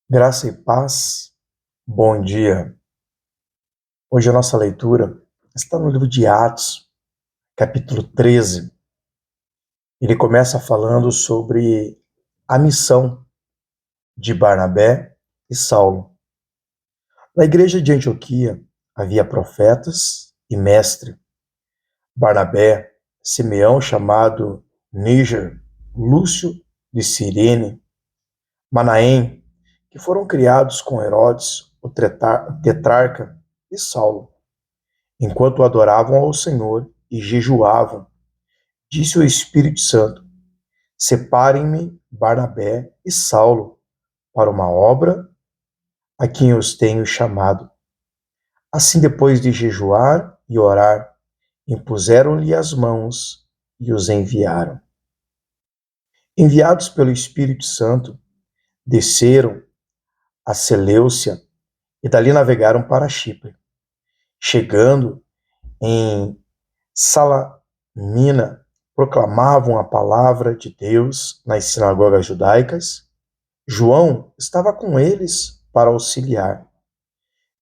Graça e paz, bom dia. Hoje a nossa leitura está no livro de Atos, capítulo 13. Ele começa falando sobre a missão de Barnabé e Saulo. Na igreja de Antioquia havia profetas e mestre. Barnabé, Simeão chamado Níger, Lúcio de Cirene, Manaém, que foram criados com Herodes, o tetrarca, e Saulo. Enquanto adoravam ao Senhor e jejuavam, disse o Espírito Santo: Separem-me Barnabé e Saulo para uma obra a quem os tenho chamado. Assim, depois de jejuar e orar, impuseram-lhe as mãos e os enviaram. Enviados pelo Espírito Santo, desceram a Seleucia e dali navegaram para Chipre. Chegando em Salamina, proclamavam a palavra de Deus nas sinagogas judaicas. João estava com eles para auxiliar.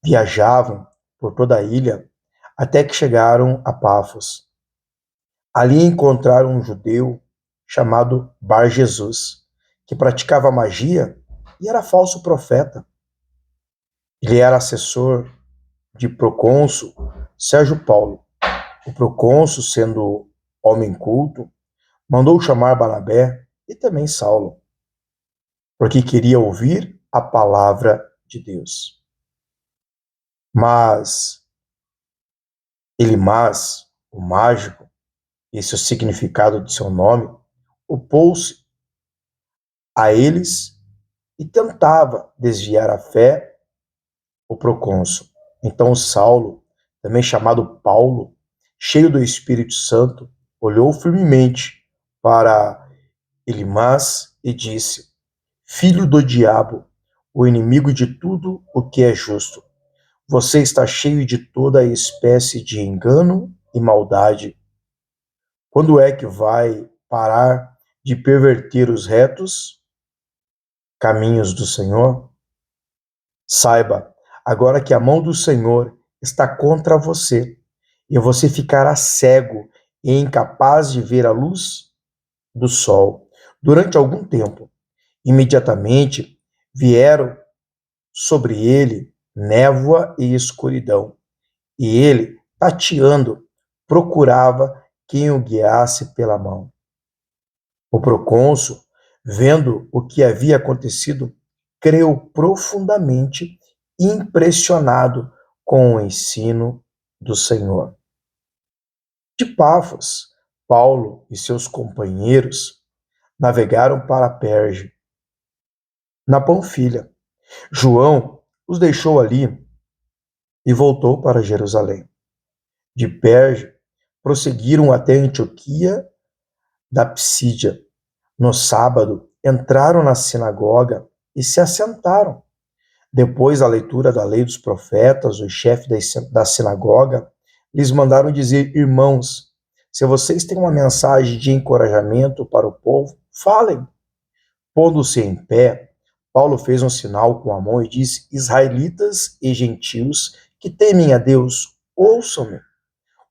Viajavam por toda a ilha até que chegaram a Pafos. Ali encontraram um judeu chamado Bar-Jesus, que praticava magia e era falso profeta. Ele era assessor de procônsul Sérgio Paulo. O procônsul, sendo homem culto, mandou chamar Barnabé e também Saulo, porque queria ouvir a palavra de Deus. Mas Elimas, o mágico, esse é o significado de seu nome, opôs-se a eles e tentava desviar a fé o procônsul. Então Saulo, também chamado Paulo, cheio do Espírito Santo, olhou firmemente para Elimas e disse: Filho do diabo, o inimigo de tudo o que é justo, você está cheio de toda espécie de engano e maldade. Quando é que vai parar de perverter os retos caminhos do Senhor? Saiba, agora que a mão do Senhor está contra você, e você ficará cego e incapaz de ver a luz do sol durante algum tempo. Imediatamente vieram sobre ele névoa e escuridão, e ele, tateando, procurava quem o guiasse pela mão. O procônsul, vendo o que havia acontecido, creu profundamente, impressionado com o ensino do Senhor. De Pafos, Paulo e seus companheiros navegaram para Perge, na Panfilha. João os deixou ali e voltou para Jerusalém. De Perge, prosseguiram até Antioquia da Psídia. No sábado, entraram na sinagoga e se assentaram. Depois da leitura da lei dos profetas, os chefes da sinagoga lhes mandaram dizer: Irmãos, se vocês têm uma mensagem de encorajamento para o povo, falem. Pondo-se em pé, Paulo fez um sinal com a mão e disse: Israelitas e gentios que temem a Deus, ouçam-me.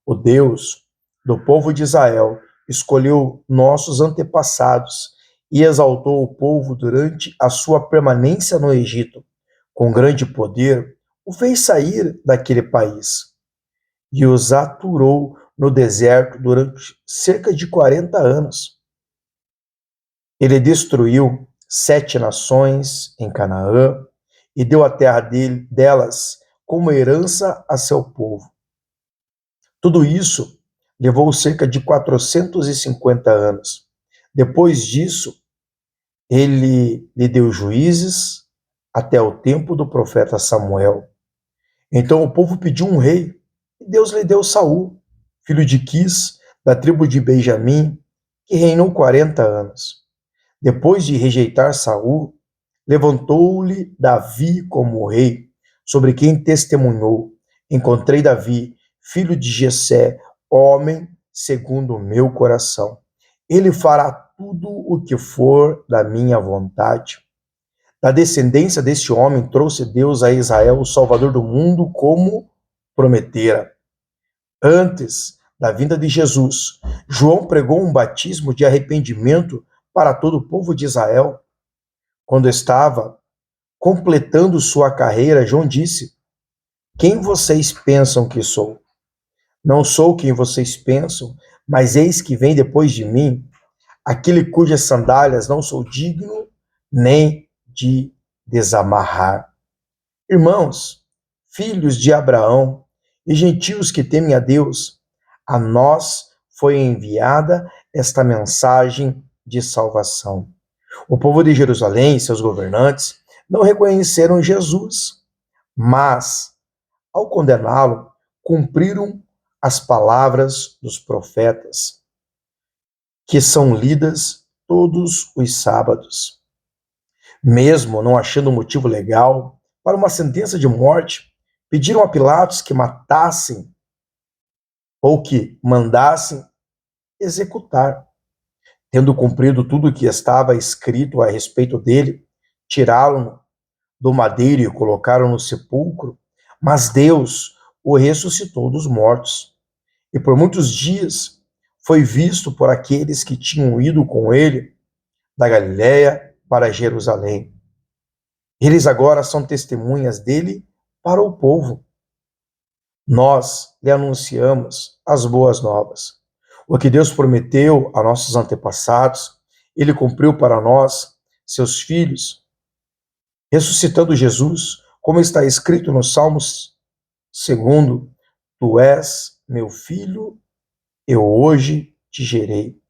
O Deus do povo de Israel escolheu nossos antepassados e exaltou o povo durante a sua permanência no Egito. Com grande poder, o fez sair daquele país e os aturou no deserto durante cerca de 40 anos. Ele destruiu 7 nações em Canaã e deu a terra delas como herança a seu povo. Tudo isso levou cerca de 450 anos. Depois disso, ele lhe deu juízes até o tempo do profeta Samuel. Então o povo pediu um rei, e Deus lhe deu Saul, filho de Quis, da tribo de Benjamim, que reinou 40 anos. Depois de rejeitar Saul, levantou-lhe Davi como rei, sobre quem testemunhou: Encontrei Davi, filho de Jessé, homem segundo o meu coração. Ele fará tudo o que for da minha vontade. Da descendência deste homem trouxe Deus a Israel o Salvador do mundo, como prometera. Antes da vinda de Jesus, João pregou um batismo de arrependimento para todo o povo de Israel. Quando estava completando sua carreira, João disse: Quem vocês pensam que sou? Não sou quem vocês pensam, mas eis que vem depois de mim, aquele cujas sandálias não sou digno nem de desamarrar. Irmãos, filhos de Abraão e gentios que temem a Deus, a nós foi enviada esta mensagem de salvação. O povo de Jerusalém e seus governantes não reconheceram Jesus, mas, ao condená-lo, cumpriram as palavras dos profetas, que são lidas todos os sábados. Mesmo não achando motivo legal para uma sentença de morte, pediram a Pilatos que matassem ou que mandassem executar. Tendo cumprido tudo o que estava escrito a respeito dele, tiraram-no do madeiro e colocaram no sepulcro, mas Deus o ressuscitou dos mortos. E por muitos dias foi visto por aqueles que tinham ido com ele da Galiléia para Jerusalém. Eles agora são testemunhas dele para o povo. Nós lhe anunciamos as boas novas. O que Deus prometeu a nossos antepassados, ele cumpriu para nós, seus filhos, ressuscitando Jesus, como está escrito no Salmos 2: Tu és meu filho, eu hoje te gerei.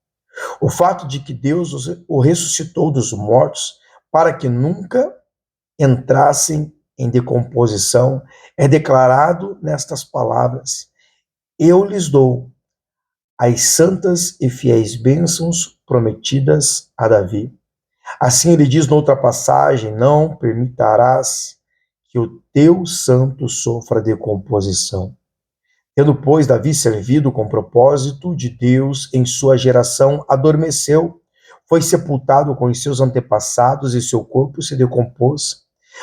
O fato de que Deus o ressuscitou dos mortos para que nunca entrassem em decomposição é declarado nestas palavras: Eu lhes dou as santas e fiéis bênçãos prometidas a Davi. Assim ele diz noutra passagem: Não permitirás que o teu santo sofra decomposição. Tendo, pois, Davi servido com propósito de Deus em sua geração, adormeceu, foi sepultado com os seus antepassados e seu corpo se decompôs.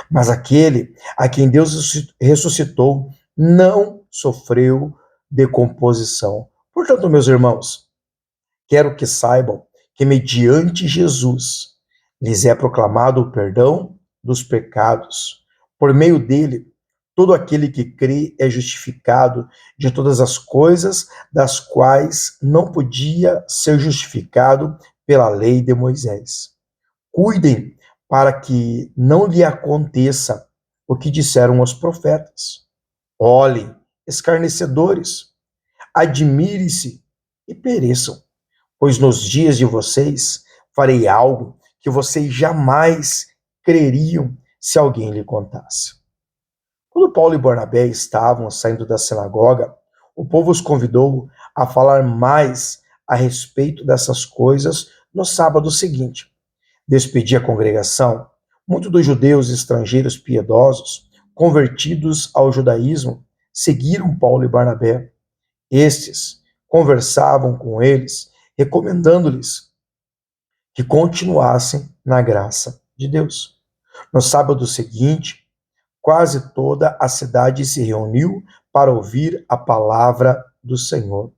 Mas aquele a quem Deus ressuscitou não sofreu decomposição. Portanto, meus irmãos, quero que saibam que mediante Jesus lhes é proclamado o perdão dos pecados. Por meio dele, todo aquele que crê é justificado de todas as coisas das quais não podia ser justificado pela lei de Moisés. Cuidem para que não lhe aconteça o que disseram os profetas. Olhem, escarnecedores, admire-se e pereçam, pois nos dias de vocês farei algo que vocês jamais creriam se alguém lhe contasse. Quando Paulo e Barnabé estavam saindo da sinagoga, o povo os convidou a falar mais a respeito dessas coisas no sábado seguinte. Despedi a congregação, muitos dos judeus estrangeiros piedosos, convertidos ao judaísmo, seguiram Paulo e Barnabé. Estes conversavam com eles, recomendando-lhes que continuassem na graça de Deus. No sábado seguinte, quase toda a cidade se reuniu para ouvir a palavra do Senhor.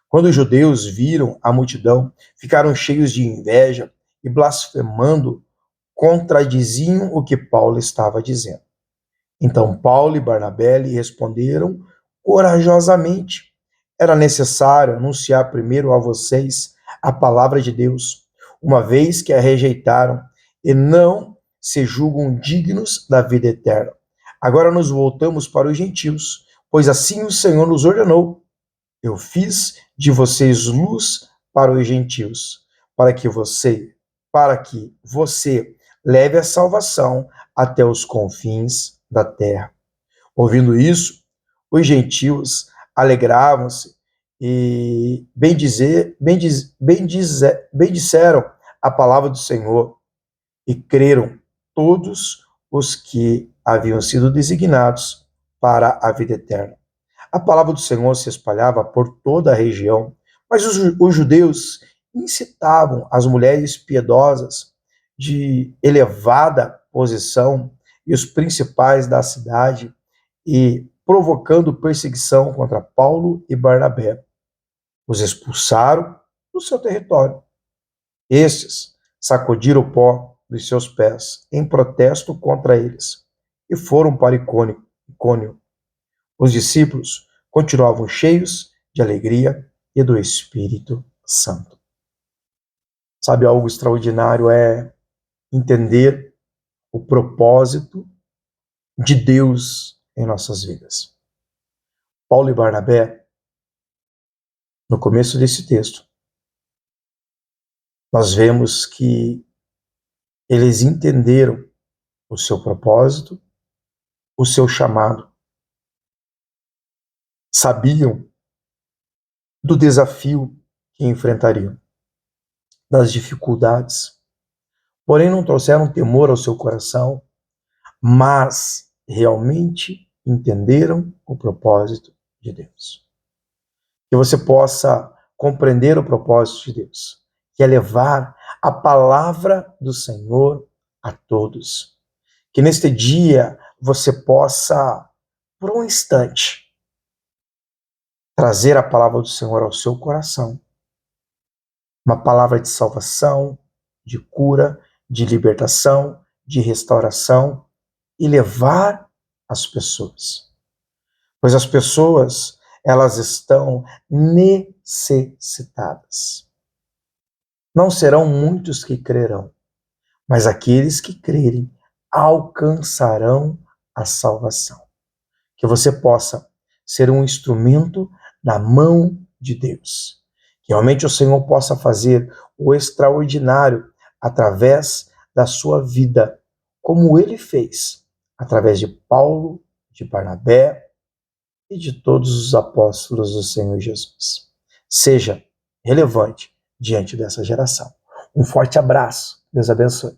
Quando os judeus viram a multidão, ficaram cheios de inveja e, blasfemando, contradiziam o que Paulo estava dizendo. Então Paulo e Barnabé lhe responderam corajosamente: Era necessário anunciar primeiro a vocês a palavra de Deus, uma vez que a rejeitaram e não se julgam dignos da vida eterna. Agora nos voltamos para os gentios, pois assim o Senhor nos ordenou. Eu fiz de vocês luz para os gentios, para que você leve a salvação até os confins da terra. Ouvindo isso, os gentios alegravam-se e bendisseram a palavra do Senhor e creram todos os que haviam sido designados para a vida eterna. A palavra do Senhor se espalhava por toda a região, mas os judeus incitavam as mulheres piedosas de elevada posição e os principais da cidade e provocando perseguição contra Paulo e Barnabé. Os expulsaram do seu território. Estes sacudiram o pó dos seus pés em protesto contra eles e foram para Icônio. Os discípulos continuavam cheios de alegria e do Espírito Santo. Sabe, algo extraordinário é entender o propósito de Deus em nossas vidas. Paulo e Barnabé, no começo desse texto, nós vemos que eles entenderam o seu propósito, o seu chamado, sabiam do desafio que enfrentariam, das dificuldades, porém não trouxeram temor ao seu coração, mas realmente entenderam o propósito de Deus. Que você possa compreender o propósito de Deus, que é levar a palavra do Senhor a todos. Que neste dia você possa, por um instante, trazer a palavra do Senhor ao seu coração. Uma palavra de salvação, de cura, de libertação, de restauração e levar as pessoas. Pois as pessoas, elas estão necessitadas. Não serão muitos que crerão, mas aqueles que crerem alcançarão a salvação. Que você possa ser um instrumento na mão de Deus. Que realmente o Senhor possa fazer o extraordinário através da sua vida, como Ele fez, através de Paulo, de Barnabé e de todos os apóstolos do Senhor Jesus. Seja relevante diante dessa geração. Um forte abraço. Deus abençoe.